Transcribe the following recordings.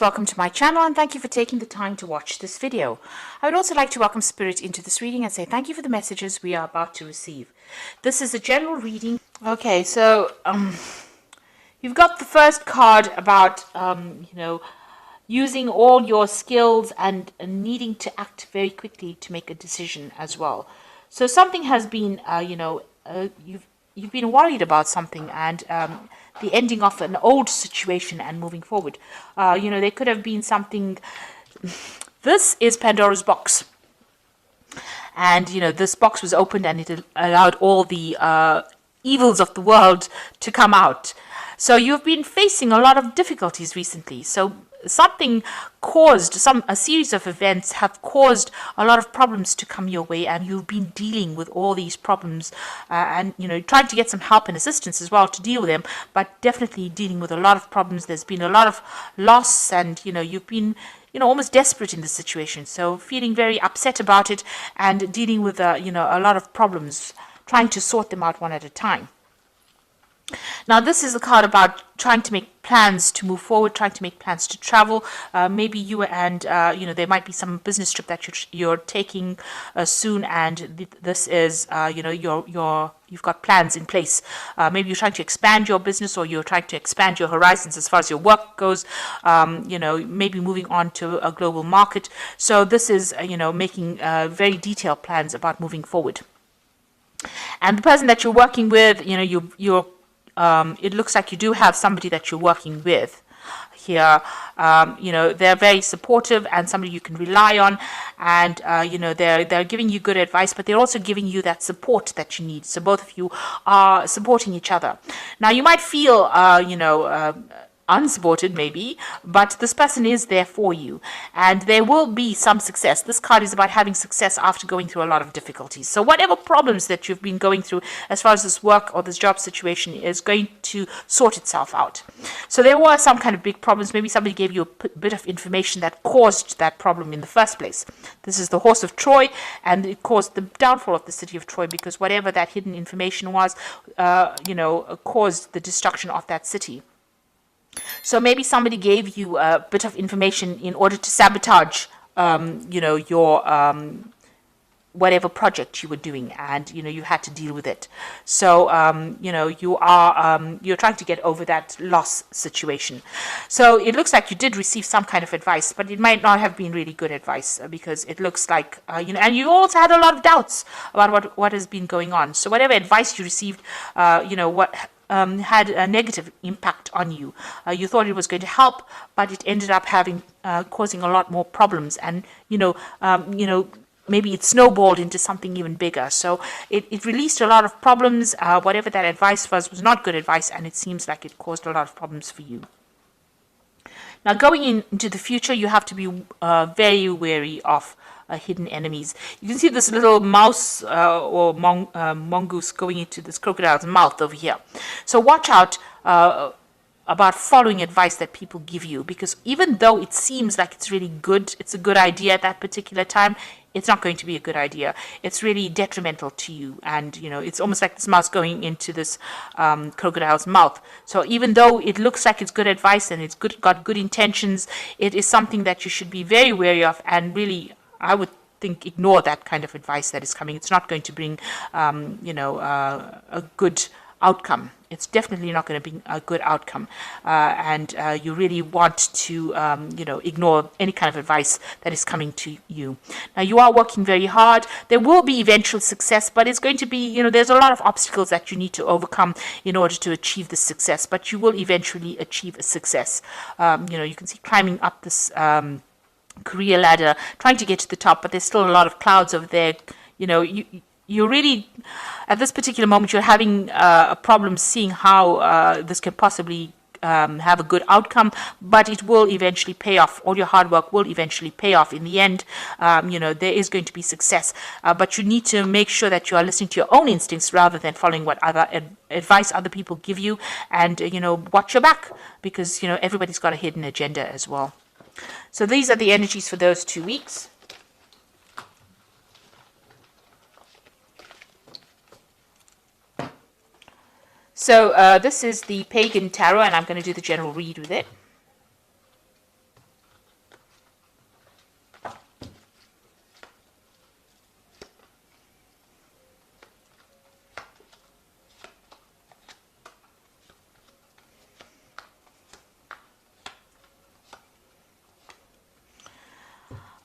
welcome to my channel and thank you for taking the time to watch this video. I would also like to welcome Spirit into this reading and say thank you for the messages we are about to receive. This is a general reading. Okay, so you've got the first card about using all your skills and needing to act very quickly to make a decision as well. So something has been you've been worried about something and the ending of an old situation and moving forward. There could have been something. This is Pandora's box. And, this box was opened and it allowed all the evils of the world to come out. So you've been facing a lot of difficulties recently. So something caused, a series of events have caused a lot of problems to come your way, and you've been dealing with all these problems and trying to get some help and assistance as well to deal with them, but definitely dealing with a lot of problems. There's been a lot of loss, and you've been almost desperate in the situation, so feeling very upset about it and dealing with a lot of problems, trying to sort them out one at a time. Now, this is a card about trying to make plans to move forward, trying to make plans to travel. Maybe you and, there might be some business trip that you're taking soon, and this is, you've got plans in place. Maybe you're trying to expand your business, or you're trying to expand your horizons as far as your work goes, maybe moving on to a global market. So this is, making very detailed plans about moving forward. And the person that you're working with, it looks like you do have somebody that you're working with here. They're very supportive and somebody you can rely on, and they're giving you good advice, but they're also giving you that support that you need. So both of you are supporting each other. Now, you might feel unsupported maybe, but this person is there for you, and there will be some success. This card is about having success after going through a lot of difficulties. So whatever problems that you've been going through as far as this work or this job situation is going to sort itself out. So there were some kind of big problems. Maybe somebody gave you a bit of information that caused that problem in the first place. This is the horse of Troy, and it caused the downfall of the city of Troy, because whatever that hidden information was, caused the destruction of that city. So maybe somebody gave you a bit of information in order to sabotage, your whatever project you were doing, and you had to deal with it. So you're trying to get over that loss situation. So it looks like you did receive some kind of advice, but it might not have been really good advice, because it looks like and you also had a lot of doubts about what has been going on. So whatever advice you received, had a negative impact on you. You thought it was going to help, but it ended up causing a lot more problems, and maybe it snowballed into something even bigger. So it released a lot of problems. Whatever that advice was not good advice, and it seems like it caused a lot of problems for you. Now, going into the future, you have to be very wary of hidden enemies. You can see this little mouse or mongoose going into this crocodile's mouth over here. So watch out about following advice that people give you, because even though it seems like it's really good, it's a good idea at that particular time, it's not going to be a good idea. It's really detrimental to you, and it's almost like this mouse going into this crocodile's mouth. So even though it looks like it's good advice and it's got good intentions, it is something that you should be very wary of, and really, I would think, ignore that kind of advice that is coming. It's not going to bring, a good outcome. It's definitely not going to bring a good outcome. And you really want to, ignore any kind of advice that is coming to you. Now, you are working very hard. There will be eventual success, but it's going to be, there's a lot of obstacles that you need to overcome in order to achieve the success, but you will eventually achieve a success. You can see climbing up this career ladder, trying to get to the top, but there's still a lot of clouds over there. You're really, at this particular moment, you're having a problem seeing how this can possibly have a good outcome, but it will eventually pay off. All your hard work will eventually pay off in the end. There is going to be success, but you need to make sure that you are listening to your own instincts rather than following what other advice other people give you, and watch your back, because everybody's got a hidden agenda as well. So these are the energies for those 2 weeks. So this is the Pagan Tarot, and I'm going to do the general read with it.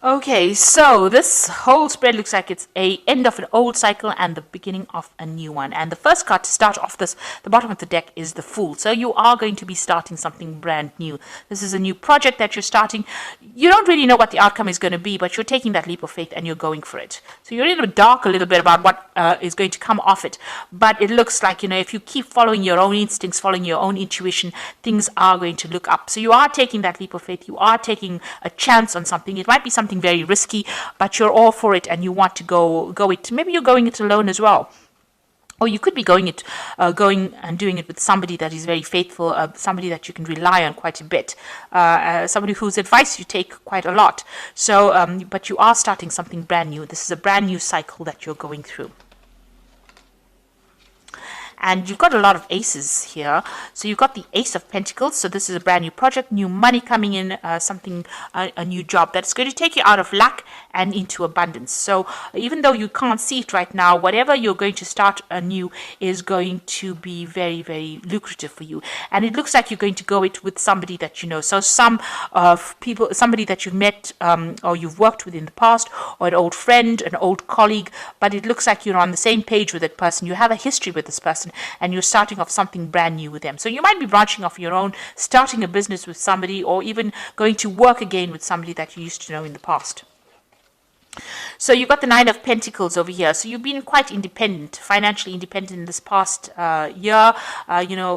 Okay, so this whole spread looks like it's a end of an old cycle and the beginning of a new one. And the first card to start off this, the bottom of the deck, is the Fool. So you are going to be starting something brand new. This is a new project that you're starting. You don't really know what the outcome is going to be, but you're taking that leap of faith and you're going for it. So you're in the dark a little bit about what is going to come off it. But it looks like, if you keep following your own instincts, following your own intuition, things are going to look up. So you are taking that leap of faith. You are taking a chance on something. It might be something very risky, but you're all for it and you want to go it. Maybe you're going it alone as well. Or you could be going and doing it with somebody that is very faithful, somebody that you can rely on quite a bit, somebody whose advice you take quite a lot. So, but you are starting something brand new. This is a brand new cycle that you're going through. And you've got a lot of aces here. So you've got the Ace of Pentacles. So this is a brand new project, new money coming in, a new job that's going to take you out of lack and into abundance. So even though you can't see it right now, whatever you're going to start anew is going to be very, very lucrative for you. And it looks like you're going to go it with somebody that you know. So somebody that you've met or you've worked with in the past, or an old friend, an old colleague, but it looks like you're on the same page with that person. You have a history with this person and you're starting off something brand new with them. So you might be branching off your own, starting a business with somebody, or even going to work again with somebody that you used to know in the past. So you've got the Nine of Pentacles over here. So you've been quite independent, financially independent in this past year,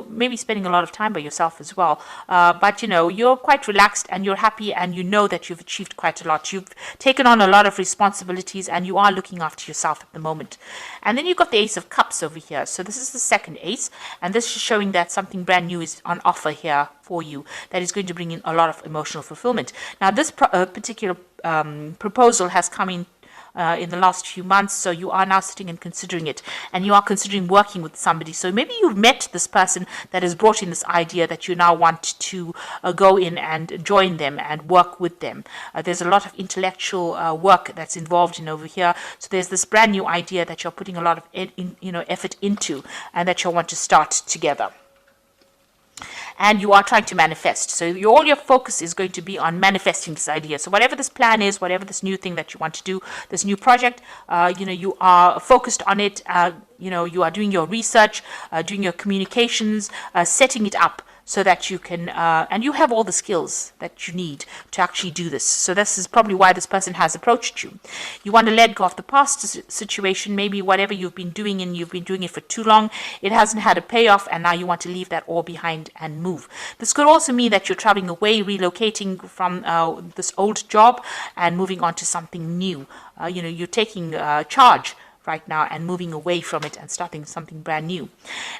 maybe spending a lot of time by yourself as well. But, you're quite relaxed and you're happy and you know that you've achieved quite a lot. You've taken on a lot of responsibilities and you are looking after yourself at the moment. And then you've got the Ace of Cups over here. So this is the second ace. And this is showing that something brand new is on offer here for you that is going to bring in a lot of emotional fulfillment. Now, this particular proposal has come in the last few months, so you are now sitting and considering it, and you are considering working with somebody. So maybe you've met this person that has brought in this idea that you now want to go in and join them and work with them. There's a lot of intellectual work that's involved in over here. So there's this brand new idea that you're putting a lot of effort into, and that you'll want to start together. And you are trying to manifest. So all your focus is going to be on manifesting this idea. So whatever this plan is, whatever this new thing that you want to do, this new project, you are focused on it. You are doing your research, doing your communications, setting it up, so that you can, and you have all the skills that you need to actually do this. So this is probably why this person has approached you. You want to let go of the past situation, maybe whatever you've been doing and you've been doing it for too long, it hasn't had a payoff, and now you want to leave that all behind and move. This could also mean that you're traveling away, relocating from this old job and moving on to something new. You're taking charge right now and moving away from it and starting something brand new.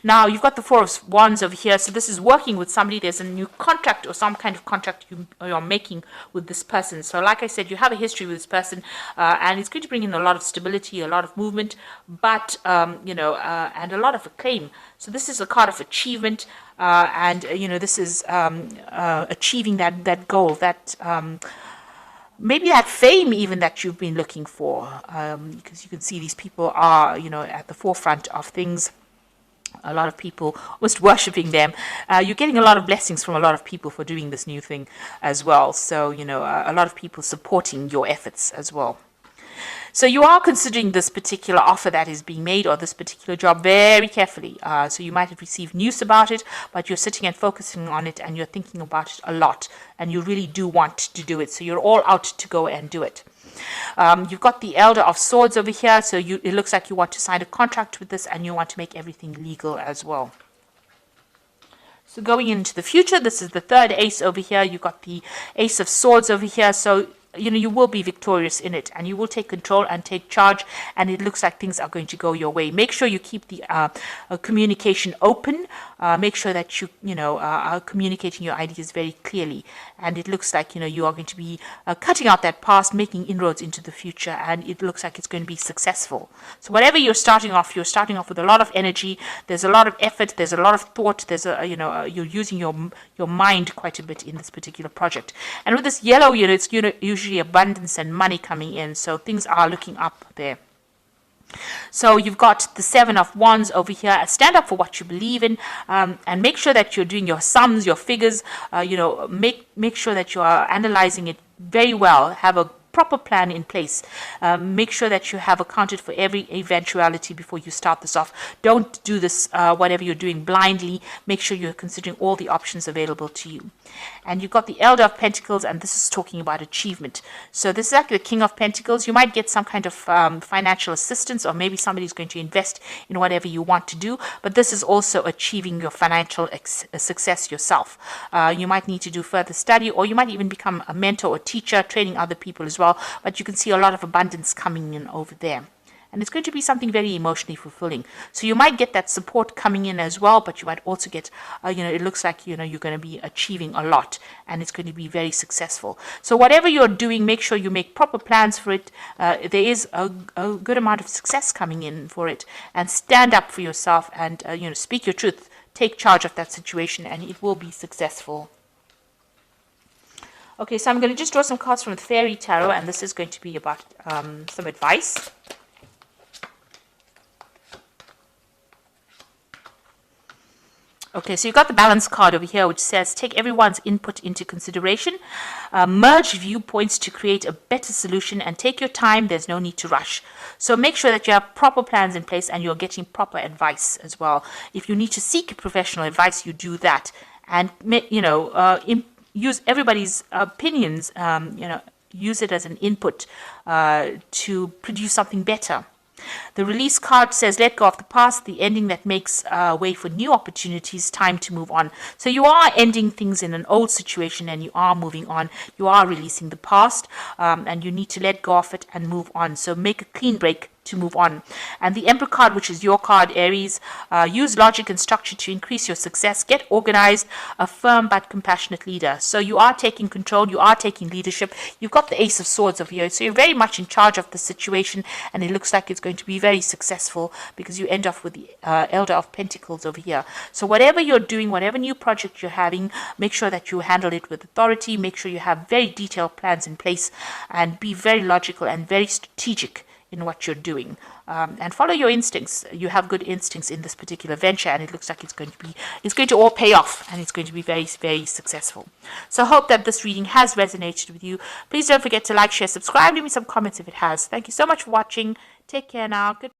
Now you've got the Four of Wands over here. So this is working with somebody. There's a new contract or some kind of contract you're making with this person. So like I said, you have a history with this person, and it's going to bring in a lot of stability, a lot of movement, but and a lot of acclaim. So this is a card of achievement, and this is achieving that goal, that maybe that fame even that you've been looking for, because you can see these people are, at the forefront of things. A lot of people almost worshipping them. You're getting a lot of blessings from a lot of people for doing this new thing as well. So, a lot of people supporting your efforts as well. So you are considering this particular offer that is being made, or this particular job, very carefully. So you might have received news about it, but you're sitting and focusing on it and you're thinking about it a lot, and you really do want to do it. So you're all out to go and do it. You've got the Elder of Swords over here. So it looks like you want to sign a contract with this and you want to make everything legal as well. So going into the future, this is the third ace over here. You've got the Ace of Swords over here. So you will be victorious in it, and you will take control and take charge, and it looks like things are going to go your way. Make sure you keep the communication open. Make sure that you are communicating your ideas very clearly, and it looks like you are going to be cutting out that past, making inroads into the future, and it looks like it's going to be successful. So whatever you're starting off with a lot of energy. There's a lot of effort, there's a lot of thought, there's you're using your mind quite a bit in this particular project. And with this yellow, it's usually abundance and money coming in, so things are looking up there. So you've got the Seven of Wands over here. Stand up for what you believe in, and make sure that you're doing your sums, your figures. Make sure that you are analyzing it very well. Have a proper plan in place. Make sure that you have accounted for every eventuality before you start this off. Don't do this, whatever you're doing, blindly. Make sure you're considering all the options available to you. And you've got the Elder of Pentacles, and this is talking about achievement. So this is actually the King of Pentacles. You might get some kind of financial assistance, or maybe somebody's going to invest in whatever you want to do, but this is also achieving your financial success yourself. You might need to do further study, or you might even become a mentor or teacher, training other people as well, but you can see a lot of abundance coming in over there. And it's going to be something very emotionally fulfilling. So you might get that support coming in as well, but you might also get, it looks like, you're going to be achieving a lot, and it's going to be very successful. So whatever you're doing, make sure you make proper plans for it. There is a good amount of success coming in for it, and stand up for yourself and, speak your truth. Take charge of that situation, and it will be successful. Okay, so I'm going to just draw some cards from the Fairy Tarot, and this is going to be about some advice. Okay, so you've got the balance card over here, which says, take everyone's input into consideration, merge viewpoints to create a better solution, and take your time. There's no need to rush. So make sure that you have proper plans in place and you're getting proper advice as well. If you need to seek professional advice, you do that. And, use everybody's opinions, use it as an input to produce something better. The release card says, let go of the past, the ending that makes way for new opportunities, time to move on. So you are ending things in an old situation and you are moving on. You are releasing the past, and you need to let go of it and move on. So make a clean break to move on. And the Emperor card, which is your card, Aries, use logic and structure to increase your success. Get organized, a firm but compassionate leader. So you are taking control, you are taking leadership. You've got the Ace of Swords over here, so you're very much in charge of the situation, and it looks like it's going to be very successful because you end off with the Elder of Pentacles over here. So whatever you're doing, whatever new project you're having, make sure that you handle it with authority. Make sure you have very detailed plans in place, and be very logical and very strategic in what you're doing, and follow your instincts. You have good instincts in this particular venture, and it looks like it's going to all pay off, and it's going to be very, very successful. So I hope that this reading has resonated with you. Please don't forget to like, share, subscribe. Leave me some comments if it has. Thank you so much for watching. Take care now. Good.